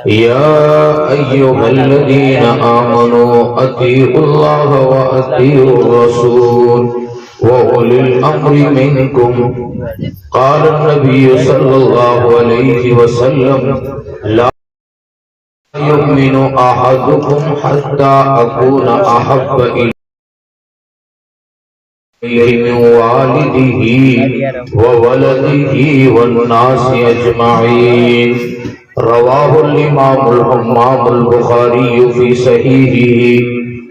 يا أيها الذين آمنوا أطيعوا الله وأطيعوا الرسول وأولي الأمر منكم. قال النبي صلى الله عليه وسلم: لا يؤمن أحدكم حتى أكون أحب إليه من والده وولده والناس أجمعين. رواه الإمام البخاري في صحيحه.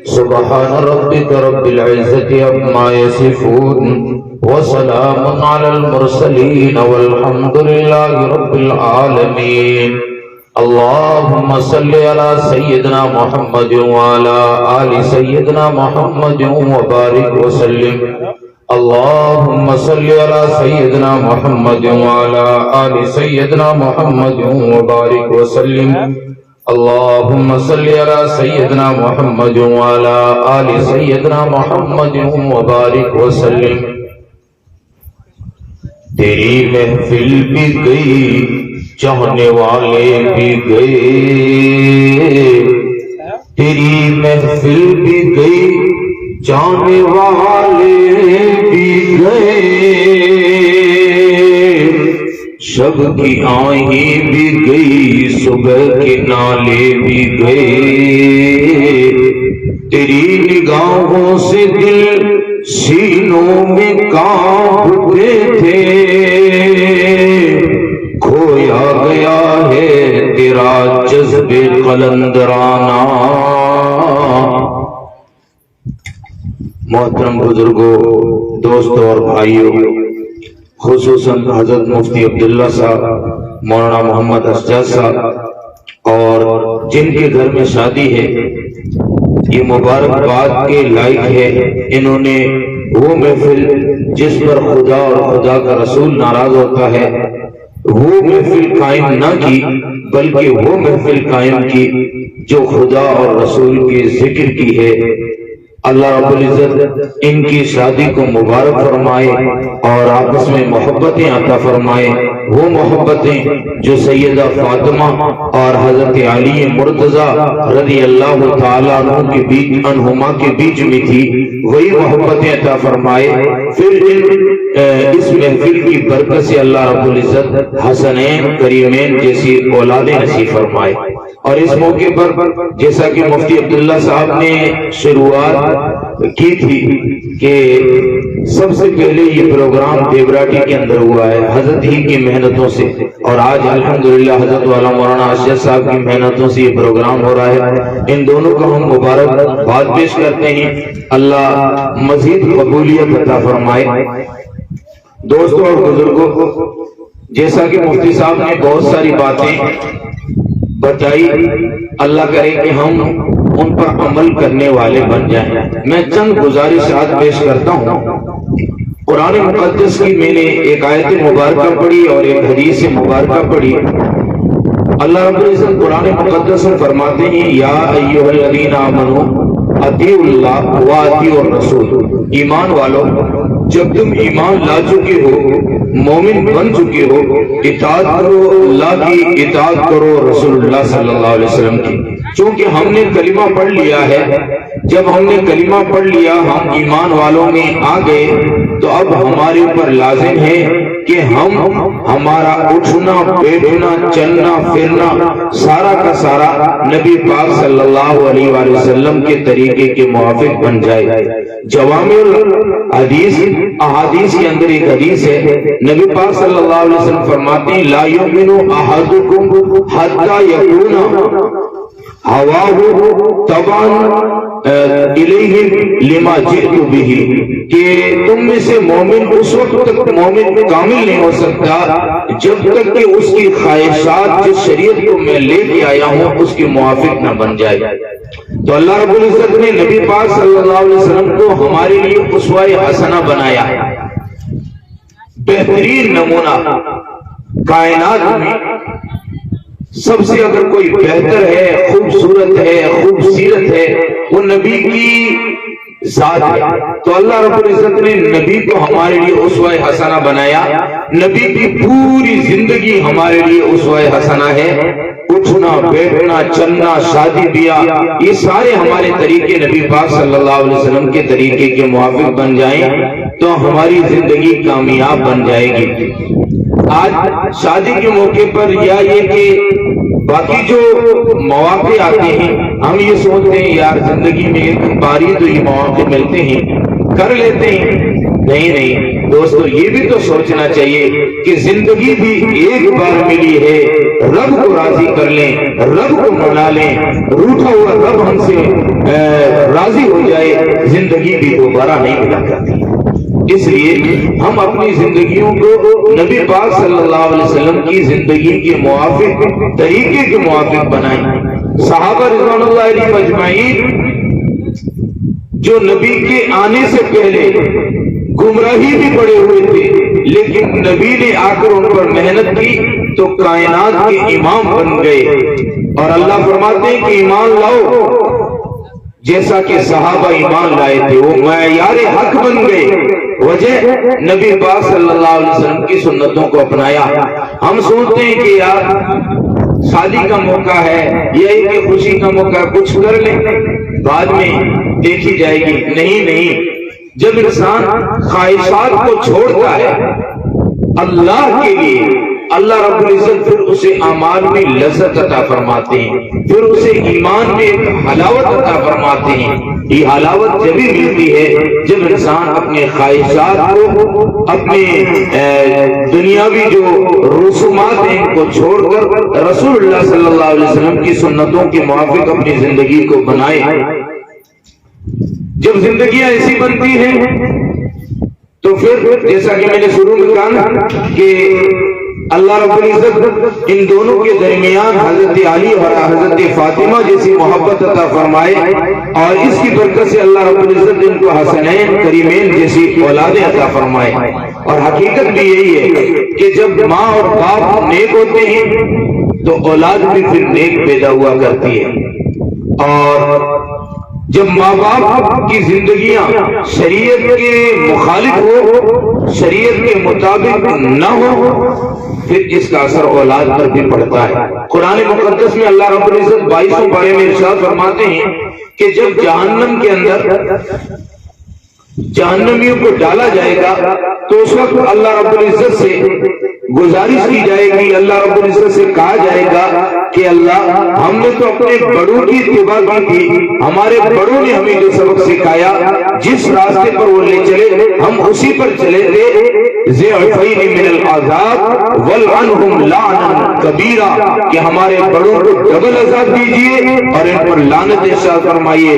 سبحان ربك رب العزة عما يصفون وسلام على المرسلين والحمد لله رب العالمين. اللهم صل على سيدنا محمد وعلى آل سيدنا محمد وبارك وسلم. اللهم صل على سيدنا محمد وعلى آل سيدنا محمد وبارك وسلم. اللهم صل على سيدنا محمد وعلى آل سيدنا محمد وبارك وسلم. تیری محفل بھی گئی، چاہنے والے بھی گئے. تیری محفل بھی گئی، چاہنے والے بھی گئے. شب کی آہیں بھی گئی، صبح کے نالے بھی گئے. تیری نگاہوں سے دل سینوں میں کانپتے تھے. کھویا گیا ہے تیرا جذب قلندرانہ. محترم بزرگوں، دوستوں اور بھائیوں، خصوصاً حضرت مفتی عبداللہ صاحب، مولانا محمد اسجاد صاحب اور جن کے گھر میں شادی ہے، یہ مبارکباد کے لائق ہے. انہوں نے وہ محفل جس پر خدا اور خدا کا رسول ناراض ہوتا ہے وہ محفل قائم نہ کی، بلکہ وہ محفل قائم کی جو خدا اور رسول کے ذکر کی ہے. اللہ رب العزت ان کی شادی کو مبارک فرمائے اور آپس میں محبتیں عطا فرمائے. وہ محبتیں جو سیدہ فاطمہ اور حضرت علی مرتضیٰ رضی اللہ تعالیٰ عنہما کے بیچ میں تھی، وہی محبتیں عطا فرمائے. پھر اس محفل کی برکت سے اللہ رب العزت حسنین کریمین جیسی اولادیں نصیب فرمائے. اور اس موقع پر جیسا کہ مفتی عبداللہ صاحب نے شروعات کی تھی کہ سب سے پہلے یہ پروگرام دیوراٹی کے اندر ہوا ہے حضرت ہی کی محنتوں سے، اور آج الحمدللہ حضرت والا مولانا اسجد صاحب کی محنتوں سے یہ پروگرام ہو رہا ہے. ان دونوں کو ہم مبارکباد پیش کرتے ہیں. اللہ مزید قبولیت عطا فرمائے. دوستوں اور بزرگوں، جیسا کہ مفتی صاحب نے بہت ساری باتیں بتائی، اللہ کرے کہ ہم ان پر عمل کرنے والے بن جائیں. میں چند گزارشات پیش کرتا ہوں. قرآن مقدس کی میں نے ایک آیت مبارکہ پڑھی اور ایک حدیث مبارکہ پڑھی. اللہ رب العزت قرآن مقدس میں فرماتے ہیں: یا ایھا الذین آمنوا اطیعوا اللہ واطیعوا الرسول. ایمان والو، جب تم ایمان لا چکے ہو، مومن بن چکے ہو، اطاعت کرو، اللہ کی اطاعت کرو، رسول اللہ صلی اللہ علیہ وسلم کی. چونکہ ہم نے کلمہ پڑھ لیا ہے، جب ہم نے کلمہ پڑھ لیا، ہم ایمان والوں میں آ گئے، تو اب ہمارے اوپر لازم ہے کہ ہمارا اٹھنا بیٹھنا چلنا پھرنا سارا کا سارا نبی پاک صلی اللہ علیہ وآلہ وسلم کے طریقے کے موافق بن جائے. جوامع الحدیث احادیث کے اندر ایک حدیث ہے، نبی پاک صلی اللہ علیہ وسلم فرماتے ہیں: لا یؤمن احدکم حتی یکون ہواہ تبعا الیہ لما جئت بہ. کہ تم میں سے مومن اس وقت تک مومن کامل نہیں ہو سکتا جب تک کہ اس کی خواہشات جس شریعت کو میں لے کے آیا ہوں اس کے موافق نہ بن جائے. تو اللہ رب العزت نے نبی پاک صلی اللہ علیہ وسلم کو ہمارے لیے اسوہ حسنہ بنایا، بہترین نمونہ. کائنات میں سب سے اگر کوئی بہتر ہے، خوبصورت ہے، خوبصیرت ہے، وہ نبی کی ذات ہے۔ تو اللہ رب العزت نے نبی کو ہمارے لیے اسوہ حسنہ بنایا، نبی کی پوری زندگی ہمارے لیے اسوہ حسنہ ہے۔ اٹھنا بیٹھنا چلنا شادی بیاہ یہ سارے ہمارے طریقے نبی پاک صلی اللہ علیہ وسلم کے طریقے کے موافق بن جائیں تو ہماری زندگی کامیاب بن جائے گی۔ آج شادی کے موقع پر یا یہ کہ باقی جو مواقع آتے ہیں ہم یہ سوچتے ہیں یار زندگی میں ایک باری تو یہ مواقع ملتے ہیں کر لیتے ہیں، نہیں دوستو، یہ بھی تو سوچنا چاہیے کہ زندگی بھی ایک بار ملی ہے، رب کو راضی کر لیں، رب کو منا لیں، روٹھا ہوا رب ہم سے راضی ہو جائے، زندگی بھی دوبارہ نہیں ملا کرتی۔ اس لیے ہم اپنی زندگیوں کو نبی پاک صلی اللہ علیہ وسلم کی زندگی کے موافق طریقے کے موافق بنائیں۔ صحابہ رضوان اللہ علیہم اجمعین جو نبی کے آنے سے پہلے گمراہی بھی پڑے ہوئے تھے، لیکن نبی نے آ کر ان پر محنت کی تو کائنات کے امام بن گئے، اور اللہ فرماتے ہیں کہ ایمان لاؤ جیسا کہ صحابہ ایمان لائے تھے، وہ معیار حق بن گئے۔ وجہ نبی پاک صلی اللہ علیہ وسلم کی سنتوں کو اپنایا۔ ہم سوچتے ہیں کہ یار شادی کا موقع ہے یا ایک خوشی کا موقع، کچھ کر لیں بعد میں دیکھی جائے گی، نہیں، جب انسان خواہشات کو چھوڑتا ہے اللہ کے لیے، اللہ رب العزت پھر اسے اعمال میں لذت عطا فرماتے ہیں، پھر اسے ایمان میں ایک حلاوت عطا فرماتے ہیں۔ یہ حلاوت جبھی ملتی ہے جب انسان اپنے خواہشات کو، اپنے دنیاوی جو رسومات ہیں ان کو چھوڑ کر رسول اللہ صلی اللہ علیہ وسلم کی سنتوں کے موافق اپنی زندگی کو بنائے۔ جب زندگیاں ایسی بنتی ہیں تو پھر جیسا کہ میں نے شروع میں کہا کہ اللہ رب العزت ان دونوں کے درمیان حضرت علی اور حضرت فاطمہ جیسی محبت عطا فرمائے، اور اس کی برکت سے اللہ رب العزت ان کو حسنین کریمین جیسی اولادیں عطا فرمائے۔ اور حقیقت بھی یہی ہے کہ جب ماں اور باپ نیک ہوتے ہیں تو اولاد بھی پھر نیک پیدا ہوا کرتی ہے، اور جب ماں باپ کی زندگیاں شریعت کے مخالف ہو، شریعت کے مطابق نہ ہو، پھر اس کا اثر اولاد پر بھی پڑتا ہے۔ قرآن مقدس میں اللہ رب العزت 22 پارے میں ارشاد فرماتے ہیں کہ جب جہنم کے اندر جہنمیوں کو ڈالا جائے گا تو اس وقت اللہ رب العزت سے گزارش کی جائے گی، اللہ رب العزت سے کہا جائے گا کہ اللہ ہم نے تو اپنے بڑوں کی اتباع کی تھی، ہمارے بڑوں نے ہمیں جو سبق سکھایا، جس راستے پر وہ لے چلے ہم اسی پر چلے تھے، ضعفین من العذاب والعنہم لعنا کبیرا، کہ ہمارے بڑوں کو ڈبل عذاب دیجیے اور ان پر لعنت ارشاد فرمائیے۔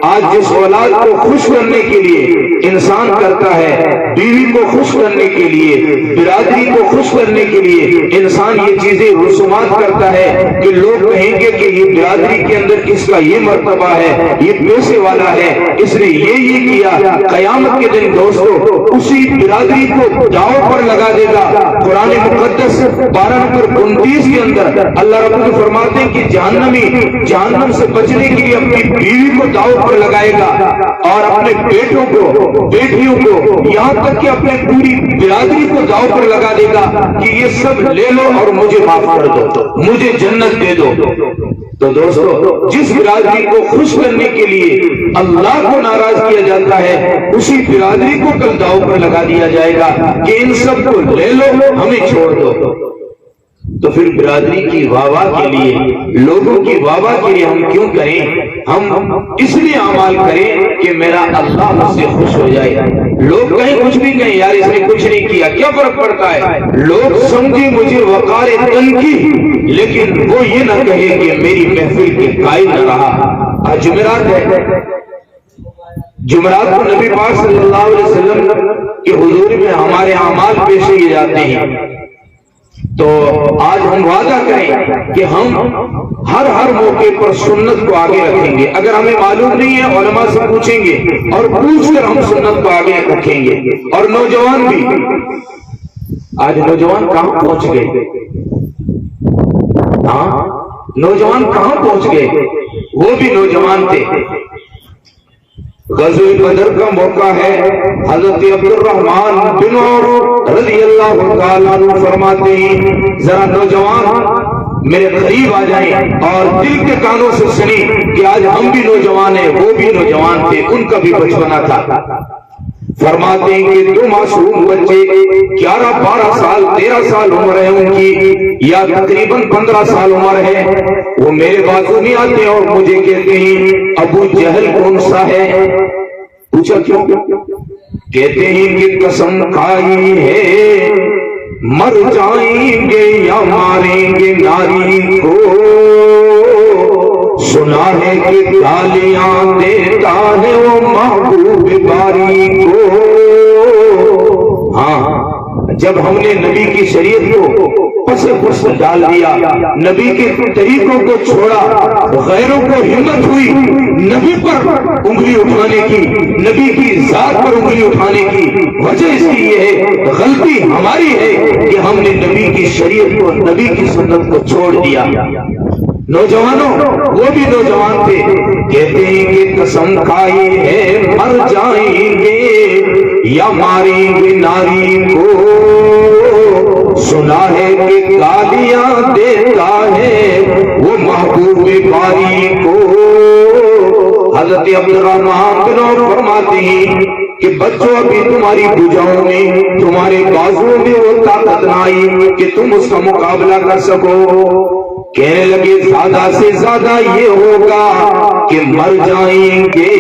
آج جس اولاد کو خوش کرنے کے لیے انسان کرتا ہے، بیوی کو خوش کرنے کے لیے، برادری کو خوش کرنے کے لیے انسان یہ چیزیں رسومات کرتا ہے کہ لوگ کہیں گے کہ یہ برادری کے اندر اس کا یہ مرتبہ ہے، یہ پیسے والا ہے، اس نے یہ کیا، قیامت کے دن دوستو اسی برادری کو داؤ پر لگا دے گا۔ قرآن مقدس 12 نمبر 29 کے اندر اللہ رب العزت فرماتے ہیں کہ جہنمی جہنم سے بچنے کے لیے اپنی بیوی کو داؤ پر لگائے گا، اور اپنے بیٹوں کو، بیٹیوں کو، یہاں تک کہ اپنے پوری برادری کو داؤ پر لگا دے گا کہ یہ سب لے لو اور مجھے معاف کر دو، مجھے جنت دے دو۔ تو دوستو جس برادری کو خوش کرنے کے لیے اللہ کو ناراض کیا جاتا ہے، اسی برادری کو کل داؤ پر لگا دیا جائے گا کہ ان سب کو لے لو، ہمیں چھوڑ دو۔ تو پھر برادری کی واہ واہ کے لیے، لوگوں کی واہ واہ کے لیے ہم کیوں کریں؟ ہم اس لیے اعمال کریں کہ میرا اللہ مجھ سے خوش ہو جائے۔ لوگ کہیں کچھ بھی کہیں، یار اس نے کچھ نہیں کیا، کیا فرق پڑتا ہے؟ لوگ سمجھے مجھے وقار تنقید، لیکن وہ یہ نہ کہے کہ میری محفل کے قائل نہ رہا۔ آج جمعرات ہے، جمعرات کو نبی پاک صلی اللہ علیہ وسلم کے حضور میں ہمارے اعمال پیش کیے جاتے ہیں، تو آج ہم وعدہ کریں کہ ہم ہر موقع پر سنت کو آگے رکھیں گے۔ اگر ہمیں معلوم نہیں ہے علماء سے پوچھیں گے، اور پوچھ کر ہم سنت کو آگے رکھیں گے۔ اور نوجوان بھی، آج نوجوان کہاں پہنچ گئے؟ ہاں نوجوان کہاں پہنچ گئے؟ وہ بھی نوجوان تھے، غزوہ بدر کا موقع ہے. حضرت عبد الرحمن بن عوف رضی اللہ تعالیٰ عنہ فرماتے ہیں ذرا نوجوان میرے قریب آ جائیں اور دل کے کانوں سے سنیں کہ آج ہم بھی نوجوان ہیں، وہ بھی نوجوان تھے، ان کا بھی بچپنا تھا. فرماتے ہیں کہ دو معصوم بچے 11 12 سال 13 سال عمر ہے ان کی، یا تقریباً 15 سال عمر ہے، وہ میرے بازو میں آتے ہیں اور مجھے کہتے ہیں ابو جہل کون سا ہے؟ پوچھا کیوں؟ کہتے ہیں کہ قسم کھائی ہے مر جائیں گے یا ماریں گے ناری کو، سنا ہے کہ گالیاں دیتا ہے وہ محبوب باری کو. ہاں، جب ہم نے نبی کی شریعت کو پس پس ڈال دیا، نبی کے طریقوں کو چھوڑا، غیروں کو ہمت ہوئی نبی پر انگلی اٹھانے کی، نبی کی ذات پر انگلی اٹھانے کی، وجہ اس کی یہ ہے، غلطی ہماری ہے کہ ہم نے نبی کی شریعت کو، نبی کی سنت کو چھوڑ دیا. نوجوانوں، وہ بھی نوجوان تھے، کہتے ہیں کہ قسم کھائی ہے مر جائیں گے یا ماریں گے ناری کو، سنا ہے کہ گالیاں دیتا ہے وہ محبوب باری کو. حضرت عبد الرحمن بن عوف فرماتے ہیں کہ بچوں ابھی تمہاری بھجاؤں میں، تمہارے بازوؤں میں وہ طاقت نہ آئی کہ تم اس کا مقابلہ کر سکو. کہنے لگے زیادہ سے زیادہ یہ ہوگا کہ مر جائیں گے،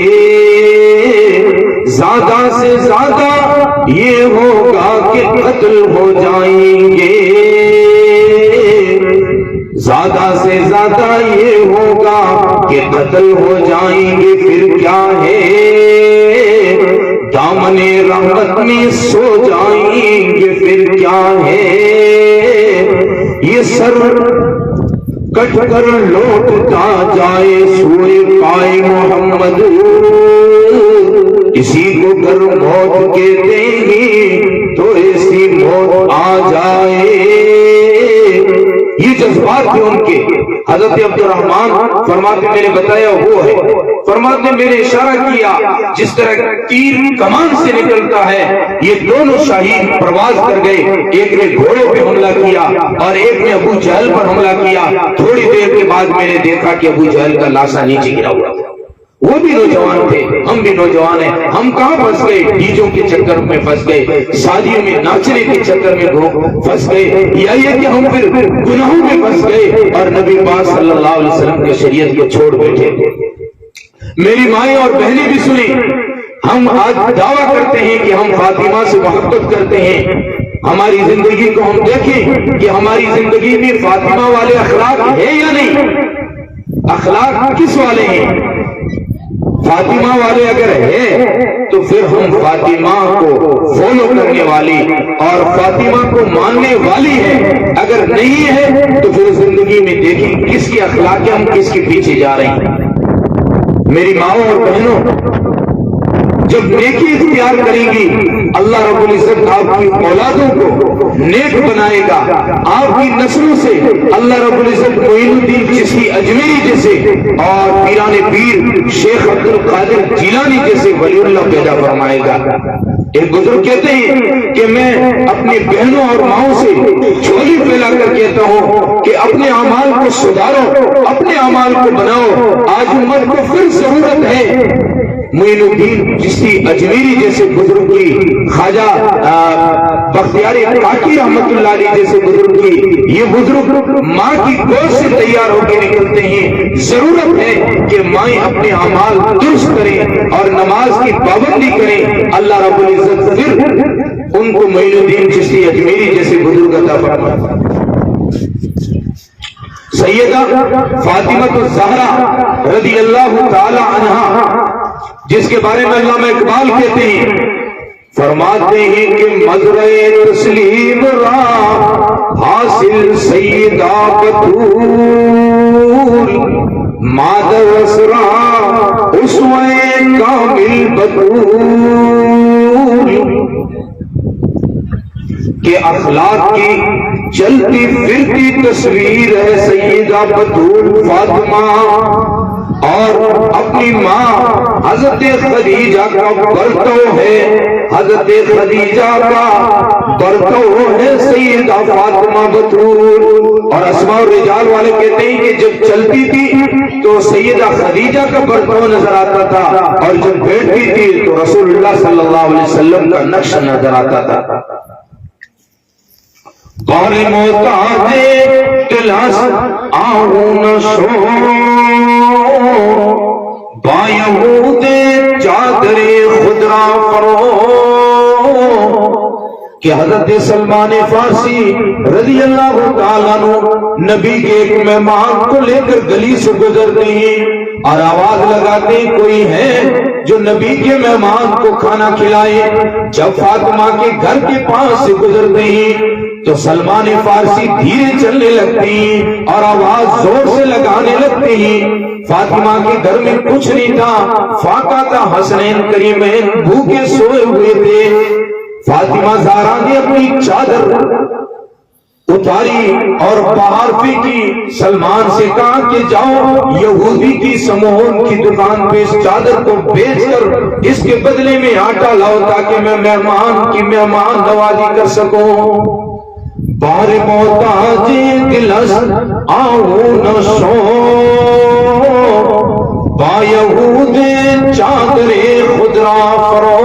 زیادہ سے زیادہ یہ ہوگا کہ قتل ہو جائیں گے، زیادہ سے زیادہ یہ ہوگا کہ قتل ہو جائیں گے. پھر کیا ہے دامن رحمت میں سو جائیں گے. پھر کیا ہے یہ سر کٹ کر لوٹتا جائے سوئے پائے محمد، اسی کو گر موت کہتے ہیں تو ایسی موت آ جائے. یہ جذبات تھے ان کے. حضرت عبد الرحمن فرماتے میں نے بتایا وہ ہے، فرماتے میں نے اشارہ کیا جس طرح تیر کمان سے نکلتا ہے، یہ دونوں شاہین پرواز کر گئے. ایک نے گھوڑے پہ حملہ کیا اور ایک نے ابو جہل پر حملہ کیا. تھوڑی دیر کے بعد میں نے دیکھا کہ ابو جہل کا لاشا نیچے گرا ہوا تھا. وہ بھی نوجوان تھے، ہم بھی نوجوان ہیں. ہم کہاں پھنس گئے؟ ڈیجوں کے چکر میں پھنس گئے، شادیوں میں ناچنے کے چکر میں پھنس گئے، یا یہ کہ ہم پھر گناہوں میں پھنس گئے اور نبی پاک صلی اللہ علیہ وسلم کی شریعت کو چھوڑ بیٹھے. میری مائیں اور بہنیں بھی سنیں، ہم آج دعویٰ کرتے ہیں کہ ہم فاطمہ سے محبت کرتے ہیں. ہماری زندگی کو ہم دیکھیں کہ ہماری زندگی میں فاطمہ والے اخلاق ہے یا نہیں؟ اخلاق کس والے ہیں؟ فاطمہ والے اگر ہے تو پھر ہم فاطمہ کو فالو کرنے والی اور فاطمہ کو ماننے والی ہے. اگر نہیں ہے تو پھر زندگی میں دیکھیں کس کی اخلاق ہم کس کے پیچھے جا رہے ہیں. میری ماؤں اور بہنوں، جب نیکی اختیار کریں گی اللہ رب العزت آپ کی اولادوں کو نیک بنائے گا. آپ کی نسلوں سے اللہ رب العزت معین الدین چشتی اجمیری جیسے اور پیران پیر شیخ عبد القادر جیلانی جیسے ولی اللہ پیدا فرمائے گا. ایک بزرگ کہتے ہیں کہ میں اپنی بہنوں اور ماؤں سے جھولی پھیلا کر کہتا ہوں کہ اپنے اعمال کو سدھارو، اپنے اعمال کو بناؤ. آج امت کو پھر ضرورت ہے معین الدین چشتی اجمیری جیسے بزرگ کی، خواجہ بختیار کاکی رحمت اللہ علیہ جیسے بزرگ کی. یہ بزرگ ماں کی گود سے تیار ہو کے نکلتے ہیں. ضرورت ہے کہ مائیں اپنے اعمال درست کریں اور نماز کی پابندی کریں. اللہ رب العزت پھر ان کو معین الدین چشتی اجمیری جیسے بزرگ عطا فرمائے. سیدہ فاطمہ الزہرا رضی اللہ تعالی عنہا، جس کے بارے میں علامہ اقبال کہتے ہیں، فرماتے ہیں کہ مزرع تسلیم را حاصل سیدہ بطول، مادر اسرا اسوہ کامل بطول. کہ اخلاق کی چلتی پھرتی تصویر ہے سیدہ بطول فاطمہ، اور اپنی ماں حضرت خدیجہ کا برتو ہے، حضرت خدیجہ کا برتو ہے سیدہ فاطمہ بتول۔ اور اسماء الرجال والے کہتے ہیں کہ جب چلتی تھی تو سیدہ خدیجہ کا برتو نظر آتا تھا، اور جب بیٹھتی تھی تو رسول اللہ صلی اللہ علیہ وسلم کا نقش نظر آتا تھا۔ بار محتاج کلاس آؤں شو بایہود چادر خدرا فرو، کہ حضرت سلمان فارسی رضی اللہ تعالیٰ عنہ نبی کے ایک مہمان کو لے کر گلی سے گزرتے ہیں اور آواز لگاتے ہیں کوئی ہے جو نبی کے مہمان کو کھانا کھلائے۔ جب فاطمہ کے گھر کے پاس سے گزرتے ہیں تو سلمان فارسی دھیرے چلنے لگتے ہیں اور آواز زور سے لگانے لگتے ہیں۔ فاطمہ کے گھر میں کچھ نہیں تھا، فاقہ تھا، حسنین کریمین بھوکے سوئے ہوئے تھے۔ فاطمہ زہرا نے اپنی چادر اتاری اور باہر پھینکی، سلمان سے کہا کہ جاؤ یہودی کی سمون کی دکان پہ اس چادر کو بیچ کر اس کے بدلے میں آٹا لاؤ تاکہ میں مہمان کی مہمان نوازی کر سکوں۔ بار محتاج دلس آؤں نہ شو با یہود چادر خدرا فرو،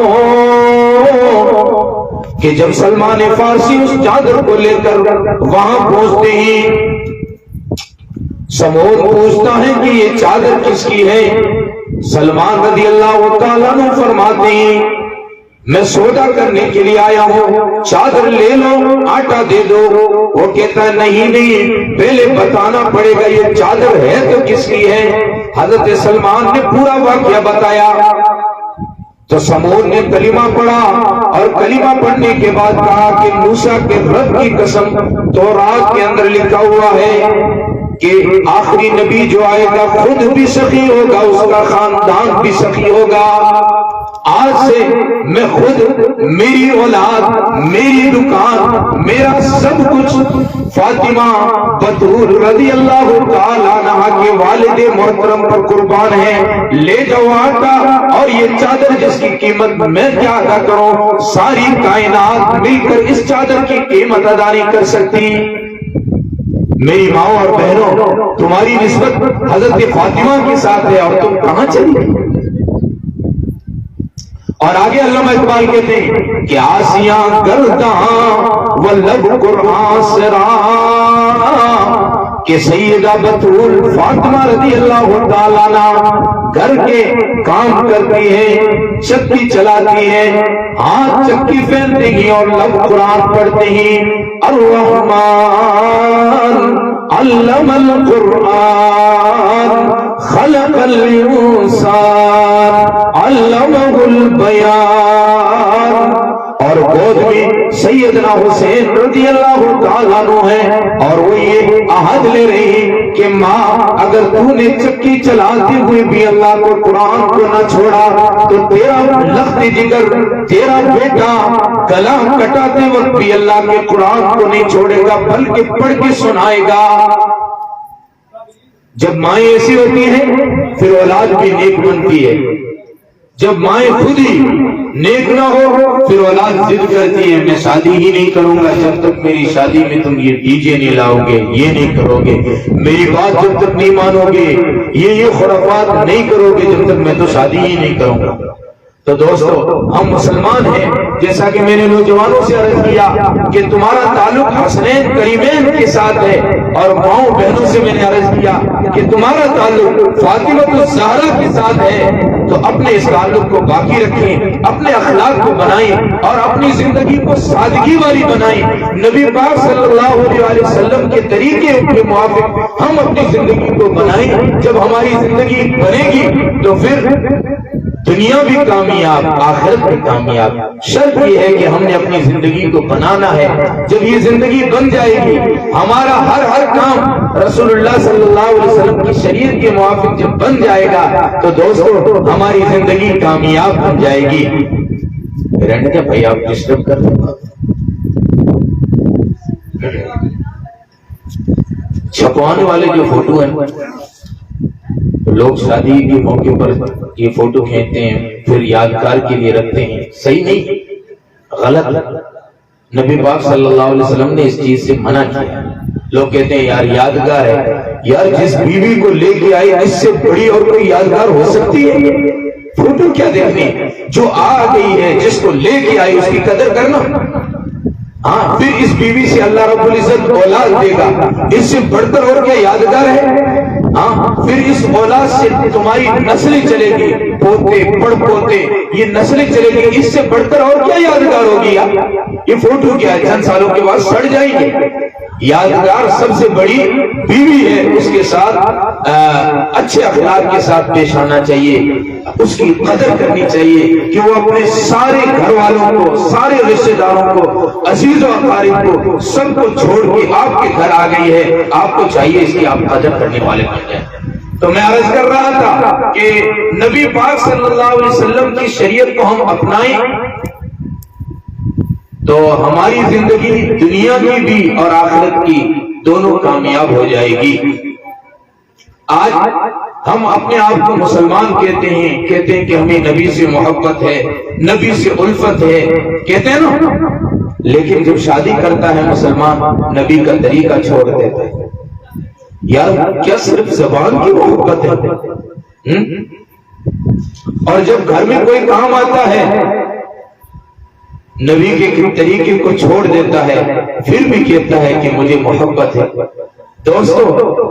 کہ جب سلمان فارسی اس چادر کو لے کر وہاں پہنچتے ہی سمود پوچھتا ہے کہ یہ چادر کس کی ہے؟ سلمان رضی اللہ تعالیٰ عنہ فرماتے ہیں میں سودا کرنے کے لیے آیا ہوں، چادر لے لو، آٹا دے دو۔ وہ کہتا ہے نہیں پہلے بتانا پڑے گا یہ چادر ہے تو کس کی ہے؟ حضرت سلمان نے پورا واقعہ بتایا تو سمود نے کلمہ پڑھا، اور کلمہ پڑھنے کے بعد کہا کہ موسیٰ کے رب کی قسم تورات کے اندر لکھا ہوا ہے کہ آخری نبی جو آئے گا خود بھی سخی ہوگا، اس کا خاندان بھی سخی ہوگا۔ آج سے میں خود، میری اولاد، میری دکان، میرا سب کچھ فاطمہ بتول رضی اللہ تعالیٰ عنہ کے والد محترم پر قربان ہے۔ لے جاؤ آٹا اور یہ چادر جس کی قیمت میں کیا ادا کروں، ساری کائنات مل کر اس چادر کی قیمت ادا نہیں کر سکتی۔ میری ماں اور بہنوں، تمہاری نسبت حضرت فاطمہ کے ساتھ ہے اور تم کہاں چلی گئی؟ اور آگے علامہ اقبال کہتے ہیں کہ آسیاں گرداں و لب قرآن سرا، کہ سیدہ بتول فاطمہ رضی اللہ تعالیٰ عنہ گھر کے کام کرتی ہے، چکی چلاتی ہے، ہاتھ چکی پہنتے ہیں اور لب قرآن پڑھتے ہیں۔ الرحمن علم القرآن خلق الانسان علمہ البیان، اور گود میں سیدنا حسین رضی اللہ تعالیٰ عنہ ہے، اور وہ یہ عہد لے رہی کہ ماں اگر تو نے چکی چلاتے ہوئے بھی اللہ کو قرآن کو نہ چھوڑا تو تیرا لخت جگر، تیرا بیٹا گلا کٹاتے وقت بھی اللہ کے قرآن کو نہیں چھوڑے گا بلکہ پڑھ کے سنائے گا۔ جب مائیں ایسی ہوتی ہیں پھر اولاد بھی نیک بنتی ہے، جب مائیں خود ہی نیک نہ ہو پھر اولاد ضد کرتی ہے میں شادی ہی نہیں کروں گا جب تک میری شادی میں تم یہ ڈی جے نہیں لاؤ گے، یہ نہیں کرو گے، میری بات جب تک نہیں مانو گے، یہ خرافات نہیں کرو گے جب تک میں تو شادی ہی نہیں کروں گا۔ تو دوستو ہم مسلمان ہیں، جیسا کہ میں نے نوجوانوں سے عرض کیا کہ تمہارا تعلق حسنین کریمین کے ساتھ ہے، اور ماؤں بہنوں سے میں نے عرض کیا کہ تمہارا تعلق فاطمہ الزہرا کے ساتھ ہے، تو اپنے اس تعلق کو باقی رکھیں، اپنے اخلاق کو بنائیں اور اپنی زندگی کو سادگی والی بنائیں۔ نبی پاک صلی اللہ علیہ وسلم کے طریقے کے موافق ہم اپنی زندگی کو بنائیں۔ جب ہماری زندگی بنے گی تو پھر دنیا بھی کامیاب، آخرت بھی کامیاب۔ شرط یہ ہے کہ ہم نے اپنی زندگی کو بنانا ہے۔ جب یہ زندگی بن جائے گی، ہمارا ہر کام رسول اللہ صلی اللہ علیہ وسلم کی شریعت کے موافق جب بن جائے گا تو دوستو ہماری زندگی کامیاب بن جائے گی۔ رہنے کیا بھائی، آپ ڈسٹرب کر رہے ہیں؟ چھپوانے والے جو فوٹو ہیں لوگ شادی کے موقع پر یہ فوٹو کھینچتے ہیں، پھر یادگار کے لیے رکھتے ہیں، صحیح نہیں، غلط۔ نبی پاک صلی اللہ علیہ وسلم نے اس چیز سے منع کیا۔ لوگ کہتے ہیں یار یادگار ہے، یار جس بیوی کو لے کے آئی اس سے بڑی اور کوئی یادگار ہو سکتی ہے؟ فوٹو کیا دیکھنی، جو آ گئی ہے، جس کو لے کے آئی اس کی قدر کرنا۔ ہاں، پھر اس بیوی سے اللہ رب العزت اولاد دے گا، اس سے بڑھ کر اور کیا یادگار ہے؟ ہاں، پھر اس اولاد سے تمہاری نسلیں چلے گی، پوتے پڑ پوتے، یہ نسلیں چلے گی، اس سے بڑھ کر اور کیا یادگار ہوگی؟ یہ فوٹو کیا ہے، چند سالوں کے بعد سڑ جائیں گے۔ یادگار سب سے بڑی بیوی ہے، اس کے ساتھ اچھے اخلاق کے ساتھ پیش آنا چاہیے، اس کی قدر کرنی چاہیے کہ وہ اپنے سارے گھر والوں کو، سارے رشتہ داروں کو، عزیز و اقارب کو، سب کو چھوڑ کے آپ کے گھر آ گئی ہے، آپ کو چاہیے اس کی آپ قدر کرنے والے بن جائیں۔ تو میں عرض کر رہا تھا کہ نبی پاک صلی اللہ علیہ وسلم کی شریعت کو ہم اپنائیں تو ہماری زندگی دنیا کی بھی اور آخرت کی دونوں کامیاب ہو جائے گی۔ آج ہم اپنے آپ کو مسلمان کہتے ہیں کہ ہمیں نبی سے محبت ہے، نبی سے الفت ہے، کہتے ہیں نا، لیکن جب شادی کرتا ہے مسلمان نبی کا طریقہ چھوڑ دیتا ہے۔ یار کیا صرف زبان کی محبت ہے؟ اور جب گھر میں کوئی کام آتا ہے نبی کے طریقے کو چھوڑ دیتا ہے، پھر بھی کہتا ہے کہ مجھے محبت ہے۔ دوستو،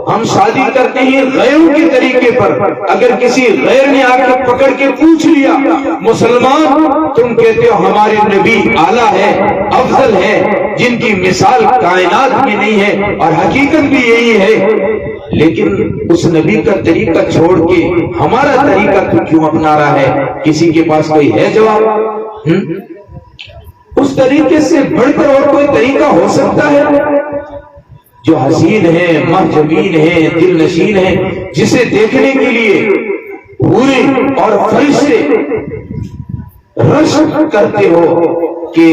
ہم شادی کرتے ہیں غیروں کے طریقے پر۔ اگر کسی غیر نے آ کے پکڑ کے پوچھ لیا مسلمان تم کہتے ہو ہمارے نبی اعلیٰ ہے، افضل ہے، جن کی مثال کائنات میں نہیں ہے، اور حقیقت بھی یہی ہے، لیکن اس نبی کا طریقہ چھوڑ کے ہمارا طریقہ تو کیوں اپنا رہا ہے؟ کسی کے پاس کوئی ہے جواب؟ اس طریقے سے بڑھ کر اور کوئی طریقہ ہو سکتا ہے جو حسین ہے، محجبین ہے، دل نشین ہے، جسے دیکھنے کے لیے پورے اور فرشتے رش کرتے ہو کہ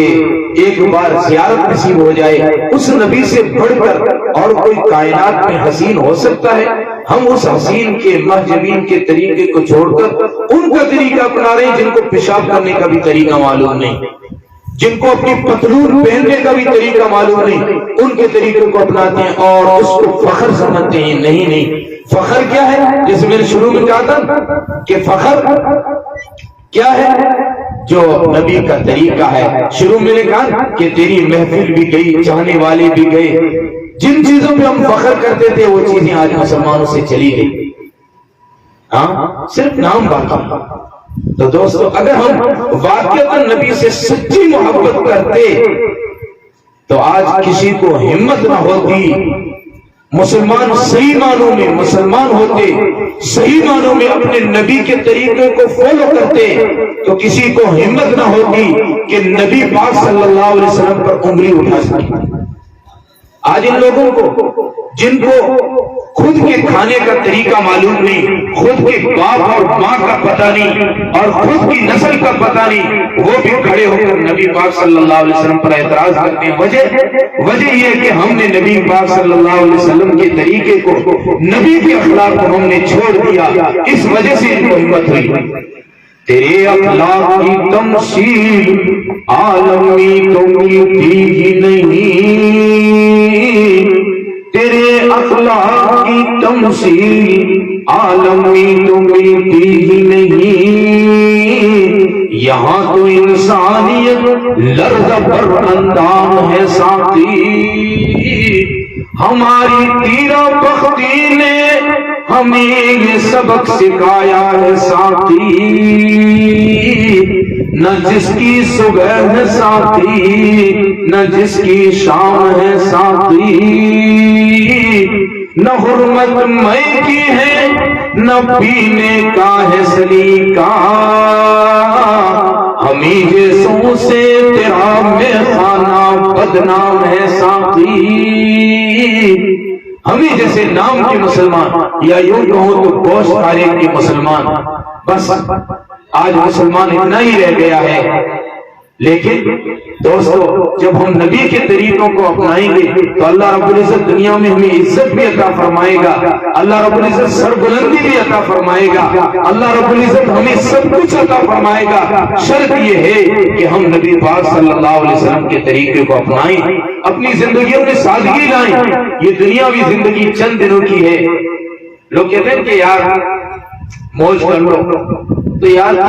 ایک بار زیارت نصیب ہو جائے؟ اس نبی سے بڑھ کر اور کوئی کائنات میں حسین ہو سکتا ہے؟ ہم اس حسین کے، محجبین کے طریقے کو چھوڑ کر ان کا طریقہ اپنا رہے ہیں جن کو پیشاب کرنے کا بھی طریقہ معلوم نہیں، جن کو اپنی پتلون پہننے کا بھی طریقہ معلوم نہیں، ان کے طریقے کو اپناتے ہیں اور اس کو فخر سمجھتے ہیں۔ نہیں، فخر کیا ہے؟ جیسے میں نے شروع میں کہا تھا کہ فخر کیا ہے؟ جو نبی کا طریقہ ہے۔ شروع میں نے کہا کہ تیری محفل بھی گئی، چاہنے والے بھی گئے، جن چیزوں پہ ہم فخر کرتے تھے وہ چیزیں آج مسلمانوں سے چلی گئی، ہاں صرف نام باقی۔ تو دوستو، اگر ہم واقعتاً نبی سے سچی محبت کرتے تو آج کسی کو ہمت نہ ہوتی، مسلمان صحیح معنوں میں مسلمان ہوتے، صحیح معنوں میں اپنے نبی کے طریقے کو فالو کرتے تو کسی کو ہمت نہ ہوتی کہ نبی پاک صلی اللہ علیہ وسلم پر انگلی اٹھا سکے۔ آج ان لوگوں کو جن کو خود کے کھانے کا طریقہ معلوم نہیں، خود کے باپ اور ماں کا پتہ نہیں، اور خود کی نسل کا پتہ نہیں، وہ بھی کھڑے ہو کر نبی پاک صلی اللہ علیہ وسلم پر اعتراض کرتے ہیں۔ وجہ یہ ہے کہ ہم نے نبی پاک صلی اللہ علیہ وسلم کے طریقے کو، نبی کے اخلاق کو ہم نے چھوڑ دیا، اس وجہ سے ان کو ہمت ہوئی۔ تیرے اخلاق کی تمثیل عالم میں تو ملتی ہی نہیں، تیرے اخلاق کی تمثیل عالم میں تو ملتی ہی نہیں، یہاں تو انسانیت لرز پر اندام ہے ساقی، ہماری تیرا بختی نے ہمیں یہ سبق سکھایا ہے ساقی، نہ جس کی صبح ہے ساقی، نہ جس کی شام ہے ساقی، نہ حرمت میں کی ہے، نہ پینے کا ہے سلیقہ، ہمیں جیسوں سے تیرا میں خانہ بدنام ہے ساقی، ہمیں جیسے نام کے مسلمان، یا یوں کہوں تو گوشت کھانے کے مسلمان، بس آج مسلمان اتنا ہی رہ گیا ہے لیکن دوستو جب ہم نبی کے طریقوں کو اپنائیں گے تو اللہ رب العزت دنیا میں ہمیں عزت بھی عطا فرمائے گا، اللہ رب العزت سربلندی بھی عطا فرمائے گا، اللہ رب العزت ہمیں سب کچھ عطا فرمائے گا۔ شرط یہ ہے کہ ہم نبی پاک صلی اللہ علیہ وسلم کے طریقے کو اپنائیں، اپنی زندگیوں میں سادگی لائیں۔ یہ دنیاوی زندگی چند دنوں کی ہے۔ لوگ کہتے ہیں کہ یار موج کر لو، تو یار